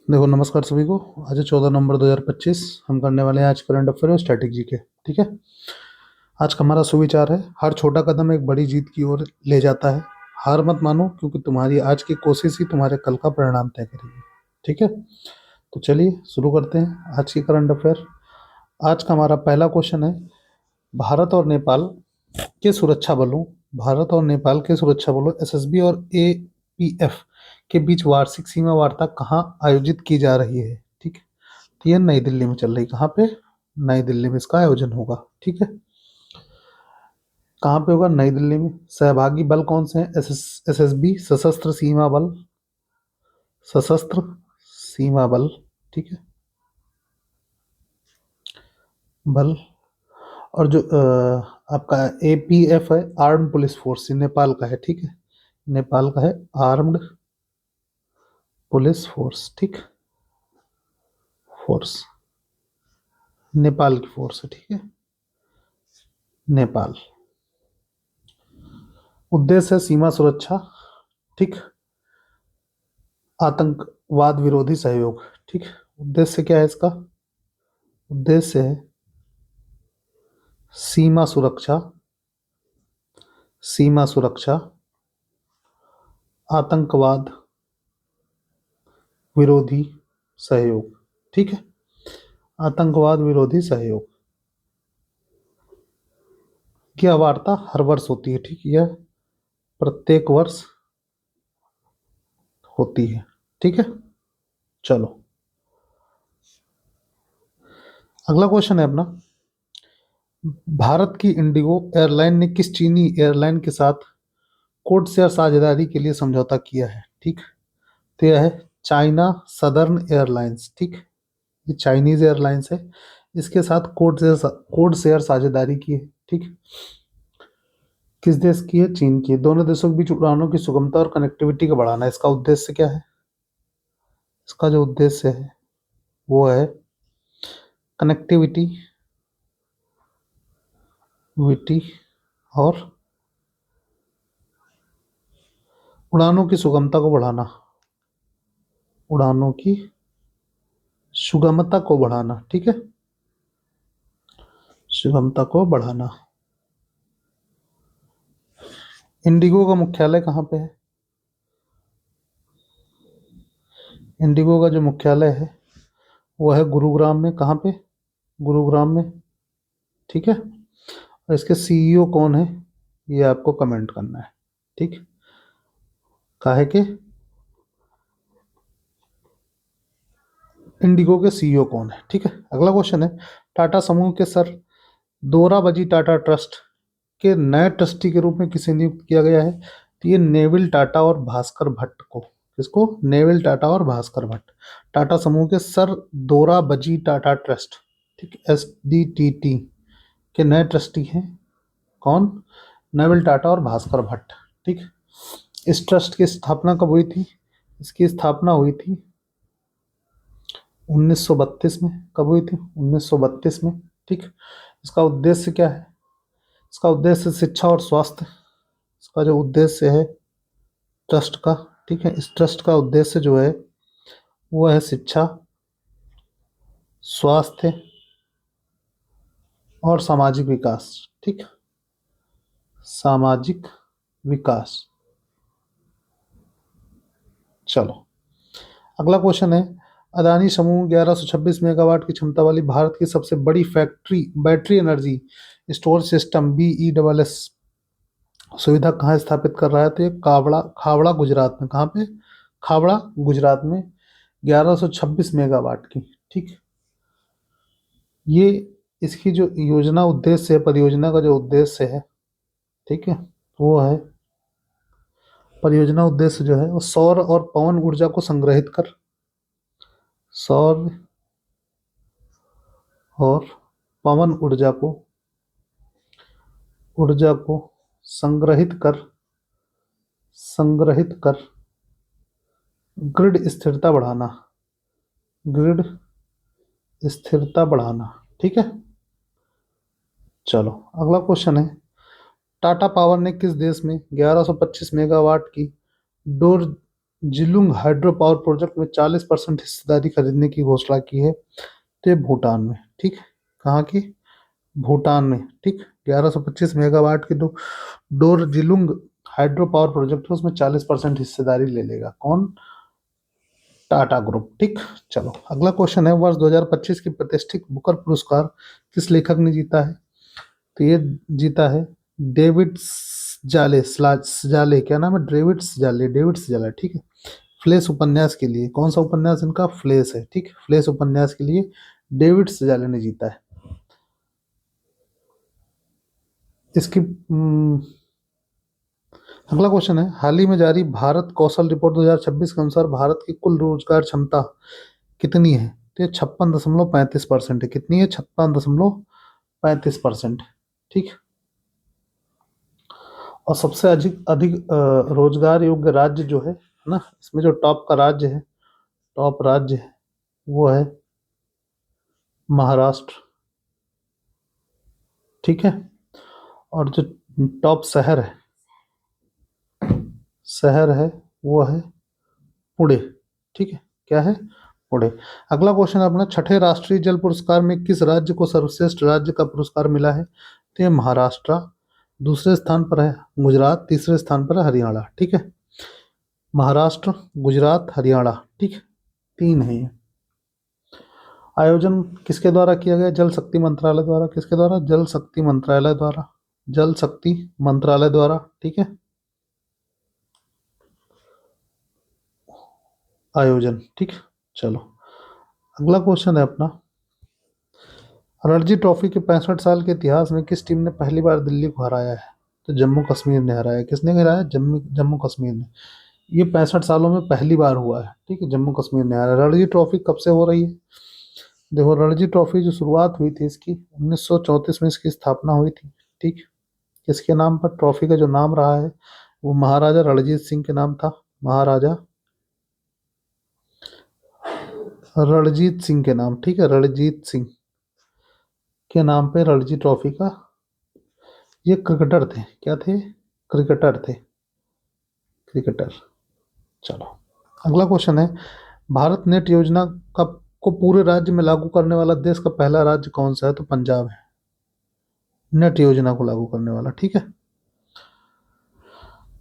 देखो, नमस्कार सभी को। आज है 14 नवंबर 2025। हम करने वाले हैं आज करंट अफेयर और स्ट्रैटेजी के। ठीक है। आज का हमारा सुविचार है, हर छोटा कदम एक बड़ी जीत की ओर ले जाता है। हार मत मानो, क्योंकि तुम्हारी आज की कोशिश ही तुम्हारे कल का परिणाम तय करेगी। ठीक है। तो चलिए शुरू करते हैं आज की करंट अफेयर। आज का हमारा पहला क्वेश्चन है, भारत और नेपाल के सुरक्षा बलों भारत और नेपाल के सुरक्षा बलों एसएसबी और एपीएफ के बीच वार्षिक सीमा वार्ता कहाँ आयोजित की जा रही है। ठीक है। तो ये नई दिल्ली में चल रही। कहाँ पे? नई दिल्ली में इसका आयोजन होगा। ठीक है। कहाँ पे होगा? नई दिल्ली में। सहभागी बल कौन से हैं? एसएसबी सशस्त्र सीमा बल, सशस्त्र सीमा बल। ठीक है। बल। और जो आपका एपीएफ है, आर्म्ड पुलिस फोर्स, ये नेपाल का है। ठीक है। नेपाल का है आर्म्ड पुलिस फोर्स। ठीक। फोर्स नेपाल की फोर्स है। ठीक है। नेपाल। उद्देश्य है सीमा सुरक्षा। ठीक। आतंकवाद विरोधी सहयोग। ठीक। उद्देश्य क्या है इसका? उद्देश्य है सीमा सुरक्षा, सीमा सुरक्षा, आतंकवाद विरोधी सहयोग। ठीक है। आतंकवाद विरोधी सहयोग। यह वार्ता हर वर्ष होती है। ठीक। यह प्रत्येक वर्ष होती है। ठीक है। चलो, अगला क्वेश्चन है अपना, भारत की इंडिगो एयरलाइन ने किस चीनी एयरलाइन के साथ कोड शेयर साझेदारी के लिए समझौता किया है? ठीक। तो यह है चाइना सदर्न एयरलाइंस। ठीक। ये चाइनीज एयरलाइंस है, इसके साथ कोड शेयर साझेदारी की है। ठीक। किस देश की है? चीन की है। दोनों देशों के बीच उड़ानों की सुगमता और कनेक्टिविटी को बढ़ाना। इसका उद्देश्य क्या है? इसका जो उद्देश्य है वो है कनेक्टिविटी विटी और उड़ानों की सुगमता को बढ़ाना। उड़ानों की सुगमता को बढ़ाना। ठीक है। सुगमता को बढ़ाना। इंडिगो का मुख्यालय कहाँ पे है? इंडिगो का जो मुख्यालय है वो है गुरुग्राम में। कहाँ पे? गुरुग्राम में। ठीक है। और इसके सीईओ कौन है ये आपको कमेंट करना है। ठीक। काहे के? इंडिगो के सीईओ कौन है? ठीक है। अगला क्वेश्चन है, टाटा समूह के सर दोराबजी टाटा ट्रस्ट के नए ट्रस्टी के रूप में किसे नियुक्त किया गया है? तो ये नेविल टाटा और भास्कर भट्ट को। किसको? नेविल टाटा और भास्कर भट्ट। टाटा समूह के सर दोराबजी टाटा ट्रस्ट, ठीक, SDTT के नए ट्रस्टी हैं कौन? नेविल टाटा और भास्कर भट्ट। ठीक। इस ट्रस्ट की स्थापना कब हुई थी? इसकी स्थापना हुई थी 1932 में। कब हुई थी? 1932 में। ठीक। इसका उद्देश्य क्या है? इसका उद्देश्य शिक्षा और स्वास्थ्य। इसका जो उद्देश्य है ट्रस्ट का, ठीक है, इस ट्रस्ट का उद्देश्य जो है वो है शिक्षा, स्वास्थ्य और सामाजिक विकास। ठीक। सामाजिक विकास। चलो, अगला क्वेश्चन है, अदानी समूह 1126 मेगावाट की क्षमता वाली भारत की सबसे बड़ी factory battery energy storage system BESS सुविधा कहाँ स्थापित कर रहा है? तो ये खावड़ा खावड़ा गुजरात में। कहाँ पे? खावड़ा गुजरात में। 1126 मेगावाट की। ठीक। ये इसकी जो योजना उद्देश्य है, परियोजना का जो उद्देश्य है, ठीक है, वो है, परियोजना उद्देश्य जो है वो सौर और पवन ऊर्जा को संग्रहित कर, सौर और पवन ऊर्जा को संग्रहित कर ग्रिड स्थिरता बढ़ाना। ग्रिड स्थिरता बढ़ाना। ठीक है। चलो, अगला क्वेश्चन है, टाटा पावर ने किस देश में 1125 मेगावाट की डोर जिलुंग हाइड्रो पावर प्रोजेक्ट में 40% हिस्सेदारी खरीदने की घोषणा की है, तो ये भूटान में, ठीक। कहाँ की? भूटान में, ठीक। 1125 मेगावाट की डोरजिलुंग हाइड्रो पावर प्रोजेक्ट है, उसमें 40% हिस्सेदारी ले लेगा कौन? टाटा ग्रुप, ठीक। चलो अगला क्वेश्चन है, वर्ष 2025 की प्रतिष्ठित बुकर पुरस्कार किस लेखक ने जीता है? तो ये जीता है डेविड सजाले, क्या नाम है? डेविड सजाले, ठीक है। फ्लेश उपन्यास के लिए, कौन सा उपन्यास इनका? फ्लेश है, ठीक। फ्लेश उपन्यास के लिए डेविड सजाले ने जीता है। इसकी अगला क्वेश्चन है, हाल ही में जारी भारत कौशल रिपोर्ट 2026 के अनुसार भारत की कुल रोजगार क्षमता कितनी है? तो ये 56.35% है। कितनी है? 56.35%, ठीक। और सबसे अधिक अधिक रोजगार योग्य राज्य जो है ना, इसमें जो टॉप का राज्य है, टॉप राज्य है वो है महाराष्ट्र, ठीक है। और जो टॉप शहर है वो है पुणे, ठीक है। क्या है? पुणे। अगला क्वेश्चन है अपना, छठे राष्ट्रीय जल पुरस्कार में किस राज्य को सर्वश्रेष्ठ राज्य का पुरस्कार मिला है? तो ये महाराष्ट्र, दूसरे स्थान पर है गुजरात, तीसरे स्थान पर है हरियाणा, ठीक है। महाराष्ट्र, गुजरात, हरियाणा, ठीक। तीन है ये। आयोजन किसके द्वारा किया गया? जल शक्ति मंत्रालय द्वारा। किसके द्वारा? जल शक्ति मंत्रालय द्वारा। जल शक्ति मंत्रालय द्वारा, ठीक है। आयोजन, ठीक। चलो अगला क्वेश्चन है अपना, रणजी ट्रॉफी के 65 साल के इतिहास में किस टीम ने पहली बार दिल्ली को हराया है? तो जम्मू कश्मीर ने हराया। किसने हराया? जम्मू जम्मू कश्मीर ने। ये 65 सालों में पहली बार हुआ है, ठीक है। जम्मू कश्मीर ने हराया। रणजी ट्रॉफी कब से हो रही है? देखो, रणजी ट्रॉफी जो शुरुआत हुई थी इसकी 1934 में इसकी स्थापना हुई थी, ठीक। किसके नाम पर? ट्रॉफी का जो नाम रहा है वो महाराजा रणजीत सिंह के नाम था। महाराजा रणजीत सिंह के नाम, ठीक है। रणजीत सिंह के नाम पे रणजी ट्रॉफी का, ये क्रिकेटर थे। क्या थे? क्रिकेटर थे, क्रिकेटर। चलो अगला क्वेश्चन है, भारत नेट योजना का को पूरे राज्य में लागू करने वाला देश का पहला राज्य कौन सा है? तो पंजाब है, नेट योजना को लागू करने वाला, ठीक है।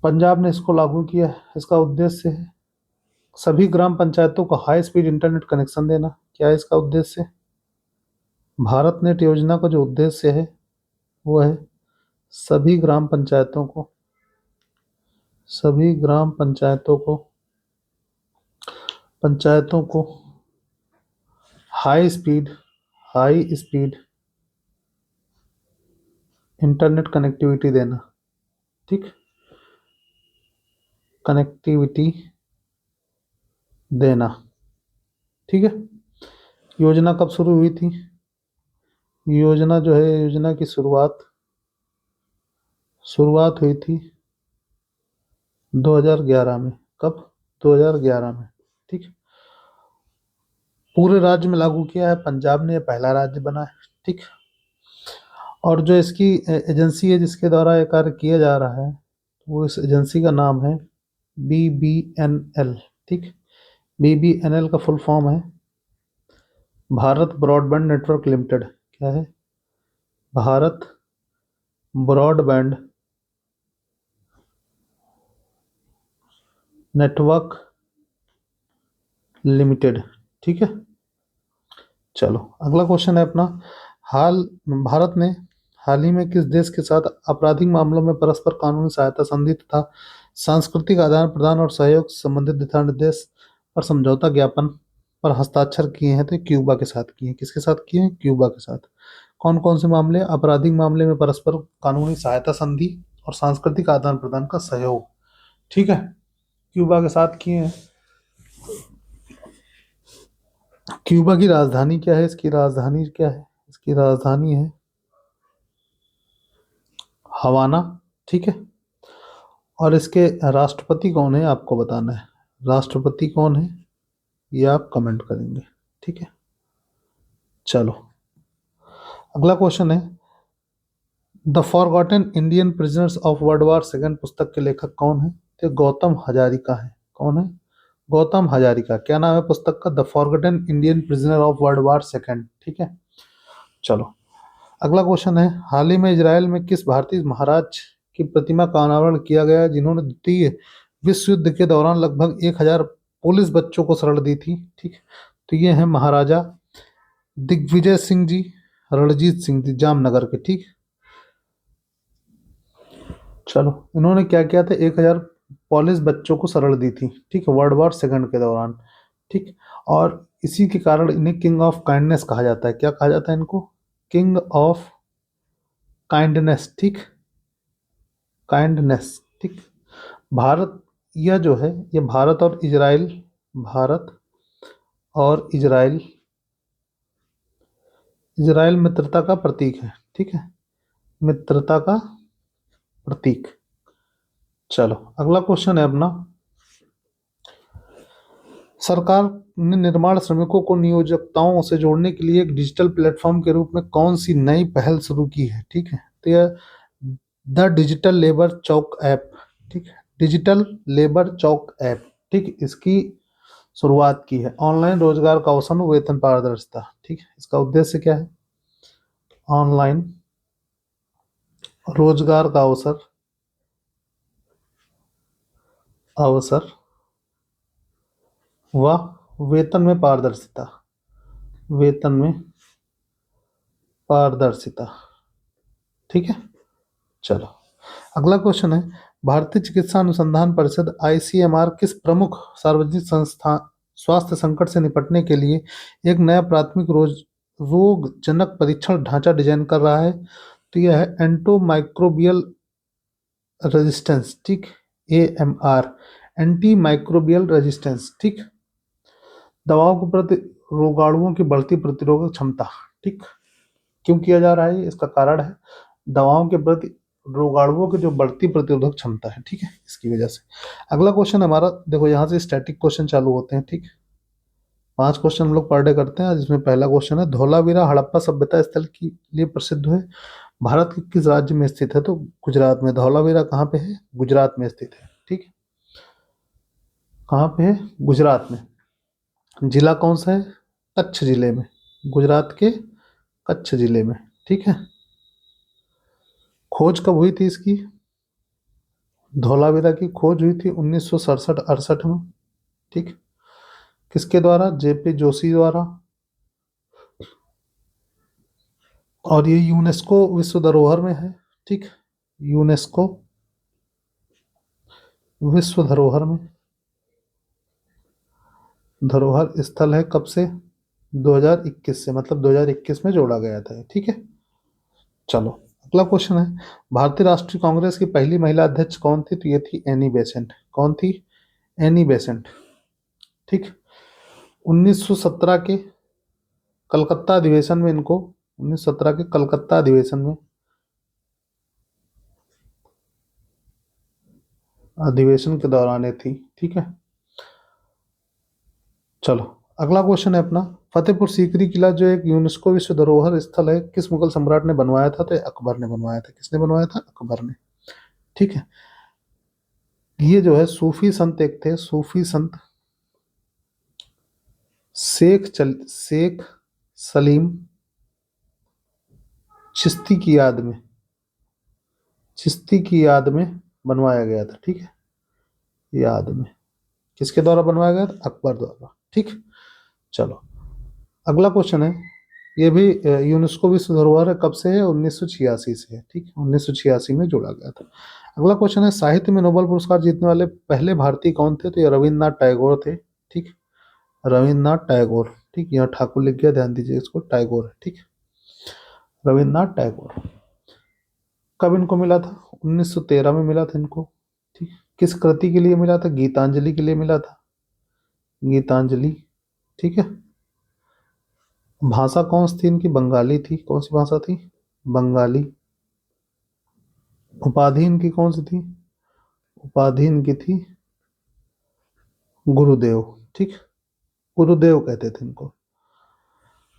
पंजाब ने इसको लागू किया है। इसका उद्देश्य है सभी ग्राम पंचायतों को हाई स्पीड इंटरनेट कनेक्शन देना। क्या है इसका उद्देश्य? भारत नेट योजना का जो उद्देश्य है वो है सभी ग्राम पंचायतों को पंचायतों को हाई स्पीड इंटरनेट कनेक्टिविटी देना, ठीक। कनेक्टिविटी देना, ठीक है। योजना कब शुरू हुई थी? योजना जो है, योजना की शुरुआत हुई थी 2011 में। कब? 2011 में, ठीक। पूरे राज्य में लागू किया है पंजाब ने, पहला राज्य बना है, ठीक। और जो इसकी एजेंसी है जिसके द्वारा ये कार्य किया जा रहा है, वो इस एजेंसी का नाम है BBNL, ठीक। BBNL का फुल फॉर्म है भारत ब्रॉडबैंड नेटवर्क लिमिटेड। क्या है? भारत ब्रॉडबैंड नेटवर्क लिमिटेड, ठीक है। चलो अगला क्वेश्चन है अपना, भारत ने हाल ही में किस देश के साथ आपराधिक मामलों में परस्पर कानूनी सहायता संधि तथा सांस्कृतिक आदान प्रदान और सहयोग से संबंधित दिशा निर्देश पर समझौता ज्ञापन पर हस्ताक्षर किए हैं? तो क्यूबा के साथ किए हैं। किसके साथ किए हैं? क्यूबा के साथ। कौन कौन से मामले? आपराधिक मामले में परस्पर कानूनी सहायता संधि और सांस्कृतिक आदान प्रदान का सहयोग, ठीक है। क्यूबा के साथ किए हैं। क्यूबा की राजधानी क्या है? इसकी राजधानी क्या है? इसकी राजधानी है हवाना, ठीक है। और इसके राष्ट्रपति कौन है आपको बताना है। राष्ट्रपति कौन है ये आप कमेंट करेंगे, ठीक है। चलो अगला क्वेश्चन है, the forgotten Indian prisoners of world war second पुस्तक के लेखक कौन है? तो गौतम हजारिका है। कौन है? गौतम हजारिका। क्या नाम है पुस्तक का? The forgotten Indian prisoner of world war 2। ठीक है, चलो अगला क्वेश्चन है, हाल ही में इजराइल में किस भारतीय महाराज की प्रतिमा का अनावरण किया गया जिन्होंने द्वितीय विश्व युद्ध के दौरान लगभग 1000 पुलिस बच्चों को शरण दी थी? ठीक, तो ये है महाराजा दिग्विजय सिंह जी, रणजीत सिंह जी, जामनगर के। ठीक, चलो इन्होंने क्या किया था? 1000 पुलिस बच्चों को शरण दी थी, ठीक है, वर्ल्ड वॉर 2 के दौरान। ठीक, और इसी के कारण इन्हें किंग ऑफ काइंडनेस कहा जाता है। क्या कहा जाता है इनको? King of kindness. ठीक, काइंडनेस। ठीक, भारत, यह जो है ये भारत और इजराइल, भारत और इजराइल, इजराइल मित्रता का प्रतीक है। ठीक है, मित्रता का प्रतीक। चलो अगला क्वेश्चन है अपना, सरकार ने निर्माण श्रमिकों को नियोजकताओं से जोड़ने के लिए एक डिजिटल प्लेटफॉर्म के रूप में कौन सी नई पहल शुरू की है? ठीक है, तो यह the digital labour Chowk app. ठीक है, डिजिटल लेबर चौक ऐप। ठीक, इसकी शुरुआत की है। ऑनलाइन रोजगार का अवसर, वेतन पारदर्शिता। ठीक है, इसका उद्देश्य क्या है? ऑनलाइन रोजगार का अवसर, अवसर व वेतन में पारदर्शिता, वेतन में पारदर्शिता। ठीक है, चलो अगला क्वेश्चन है, भारतीय चिकित्सा अनुसंधान परिषद आईसीएमआर किस प्रमुख सार्वजनिक संस्था स्वास्थ्य संकट से निपटने के लिए एक नया प्राथमिक रोगजनक परीक्षण ढांचा डिजाइन कर रहा है? तो यह है एंटोमाइक्रोबियल रेजिस्टेंस। ठीक, एएमआर, एंटी माइक्रोबियल रेजिस्टेंस। ठीक, दवाओं के प्रति रोगाणुओं की बढ़ती प्रतिरोधक क्षमता। ठीक, क्यों किया जा रहा है? इसका कारण है दवाओं के प्रति रोगाणुओं की जो बढ़ती प्रतिरोधक क्षमता है। ठीक है, इसकी वजह से। अगला क्वेश्चन हमारा, देखो यहाँ से स्टैटिक क्वेश्चन चालू होते हैं। ठीक, 5 क्वेश्चन हम लोग पर डे करते हैं, जिसमें पहला क्वेश्चन है, धौलावीरा हड़प्पा सभ्यता स्थल के लिए प्रसिद्ध है, भारत के किस राज्य में स्थित है? तो गुजरात में। धौलावीरा कहाँ पे है? गुजरात में स्थित है। ठीक, कहाँ पे है? गुजरात में। जिला कौन सा है? कच्छ जिले में, गुजरात के कच्छ जिले में। ठीक है, खोज कब हुई थी इसकी? धौलावीरा की खोज हुई थी 1967-68 में। ठीक, किसके द्वारा? जेपी जोशी द्वारा। और ये यूनेस्को विश्व धरोहर में है। ठीक, यूनेस्को विश्व धरोहर में, धरोहर स्थल है। कब से? 2021 से, मतलब 2021 में जोड़ा गया था। ठीक है, चलो अगला क्वेश्चन है, भारतीय राष्ट्रीय कांग्रेस की पहली महिला अध्यक्ष कौन थी? तो ये थी एनी बेसेंट। कौन थी? Annie Besant. ठीक, 1917 के कलकत्ता अधिवेशन में इनको, 1917 के कलकत्ता अधिवेशन में, अधिवेशन के दौरान ये थी। ठीक है, चलो अगला क्वेश्चन है अपना, फतेहपुर सीकरी किला जो एक यूनेस्को विश्व धरोहर स्थल है, किस मुगल सम्राट ने बनवाया था? तो अकबर ने बनवाया था। किसने बनवाया था? अकबर ने। ठीक है, ये जो है सूफी संत एक थे, सूफी संत शेख सलीम चिश्ती की याद में, चिश्ती की याद में बनवाया गया था। ठीक है, याद में। किसके द्वारा बनवाया गया था? अकबर द्वारा। ठीक, चलो अगला क्वेश्चन है, ये भी यूनेस्को विश्व धरोहर है। कब से है? 1986 से है। ठीक, 1986 में जोड़ा गया था। अगला क्वेश्चन है, साहित्य में नोबेल पुरस्कार जीतने वाले पहले भारतीय कौन थे? तो ये रविन्द्रनाथ टैगोर थे। ठीक, रविन्द्रनाथ टैगोर। ठीक, यहाँ ठाकुर लिख गया, ध्यान दीजिए, इसको टैगोर है। ठीक, रविन्द्रनाथ टैगोर। कब इनको मिला था? 1913 में मिला था इनको। ठीक, किस कृति के लिए मिला था? गीतांजलि के लिए मिला था, गीतांजलि। ठीक है, भाषा कौन सी थी इनकी? बंगाली थी। कौन सी भाषा थी? बंगाली। उपाधि इनकी कौन सी थी? उपाधि इनकी थी गुरुदेव। ठीक, गुरुदेव कहते थे इनको।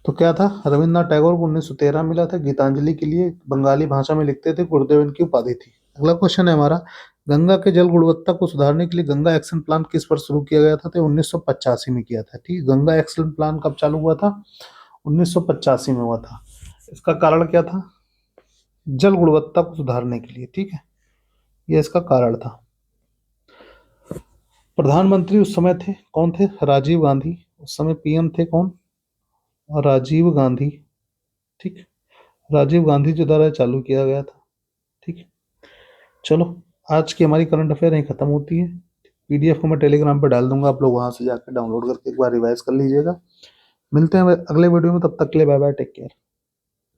तो क्या था? रविन्द्रनाथ टैगोर को 1913 मिला था, गीतांजलि के लिए बंगाली भाषा में लिखते थे, गुरुदेव इनकी उपाधि थी। अगला क्वेश्चन है हमारा, गंगा के जल गुणवत्ता को सुधारने के लिए गंगा एक्शन प्लान किस वर्ष शुरू किया गया था? तो 1985 में किया था। ठीक है, गंगा एक्शन प्लान कब चालू हुआ था? 1985 में हुआ था। इसका कारण क्या था? जल गुणवत्ता को सुधारने के लिए। ठीक है, यह इसका कारण था। प्रधानमंत्री उस समय थे कौन थे? राजीव गांधी। उस समय पीएम थे कौन? राजीव गांधी। ठीक, राजीव गांधी जी द्वारा चालू किया गया था। ठीक है, चलो आज की हमारी करंट अफेयर यहीं खत्म होती है। पीडीएफ को मैं टेलीग्राम पर डाल दूंगा, आप लोग वहां से जाकर डाउनलोड करके एक बार रिवाइज कर लीजिएगा। मिलते हैं अगले वीडियो में, तब तक के लिए बाय बाय, टेक केयर।